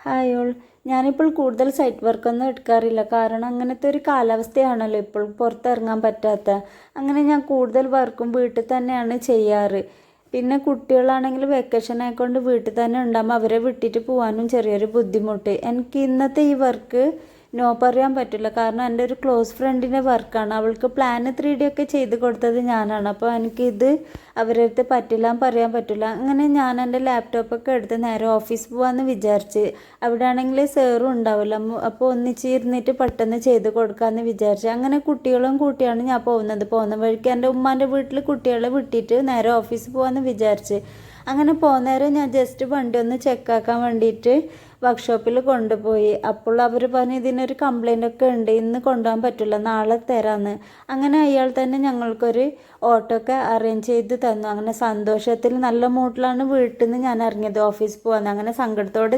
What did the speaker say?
Hi all. ഞാനിപ്പോൾ കൂടുതൽ site വർക്കൊന്നും എടുക്കാറില്ല. കാരണം അങ്ങനത്തെ ഒരു കാലാവസ്ഥയാണല്ലോ ഇപ്പോൾ, പുറത്തിറങ്ങാൻ പറ്റാത്ത. അങ്ങനെ ഞാൻ കൂടുതൽ വർക്കും വീട്ടിൽ തന്നെയാണ് ചെയ്യാറ്. പിന്നെ കുട്ടികളാണെങ്കിൽ വെക്കേഷൻ ആയിക്കൊണ്ട് വീട്ടിൽ തന്നെ ഉണ്ടാകുമ്പോൾ അവരെ വിട്ടിട്ട് പോകാനും ചെറിയൊരു ബുദ്ധിമുട്ട്. എനിക്ക് ഇന്നത്തെ ഈ വർക്ക് നോ പറയാൻ പറ്റില്ല. കാരണം എൻ്റെ ഒരു ക്ലോസ് ഫ്രണ്ടിൻ്റെ വർക്കാണ്. അവൾക്ക് പ്ലാൻ 3D ഒക്കെ ചെയ്ത് കൊടുത്തത് ഞാനാണ്. അപ്പോൾ എനിക്കിത് അവരുടെ അടുത്ത് പറ്റില്ല പറയാൻ പറ്റില്ല. അങ്ങനെ ഞാൻ എൻ്റെ ലാപ്ടോപ്പൊക്കെ എടുത്ത് നേരെ ഓഫീസ് പോകാമെന്ന് വിചാരിച്ച്. അവിടെ ആണെങ്കിൽ സാറും ഉണ്ടാവില്ല. അപ്പോൾ ഒന്നിച്ചിരുന്നിട്ട് പെട്ടെന്ന് ചെയ്ത് കൊടുക്കാമെന്ന് വിചാരിച്ചു. അങ്ങനെ കുട്ടികളും കൂട്ടിയാണ് ഞാൻ പോകുന്ന വഴിക്ക് എൻ്റെ ഉമ്മാൻ്റെ വീട്ടിൽ കുട്ടികളെ വിട്ടിട്ട് നേരെ ഓഫീസിൽ പോകാമെന്ന് വിചാരിച്ച്. അങ്ങനെ പോകുന്നേരം ഞാൻ ജസ്റ്റ് വണ്ടി ഒന്ന് ചെക്കാക്കാൻ വേണ്ടിയിട്ട് വർക്ക്ഷോപ്പിൽ കൊണ്ടുപോയി. അപ്പോൾ അവർ പറഞ്ഞു ഇതിനൊരു കംപ്ലൈൻ്റ് ഒക്കെ ഉണ്ട്, ഇന്ന് കൊണ്ടുപോകാൻ പറ്റില്ല, നാളെ തരാമെന്ന്. അങ്ങനെ അയാൾ തന്നെ ഞങ്ങൾക്കൊരു ഓട്ടോ ഒക്കെ അറേഞ്ച് ചെയ്ത് തന്നു. അങ്ങനെ സന്തോഷത്തിൽ നല്ല മൂഡിലാണ് വീട്ടിൽ നിന്ന് ഞാൻ ഇറങ്ങിയത് ഓഫീസിൽ പോകാൻ. അങ്ങനെ സങ്കടത്തോടെ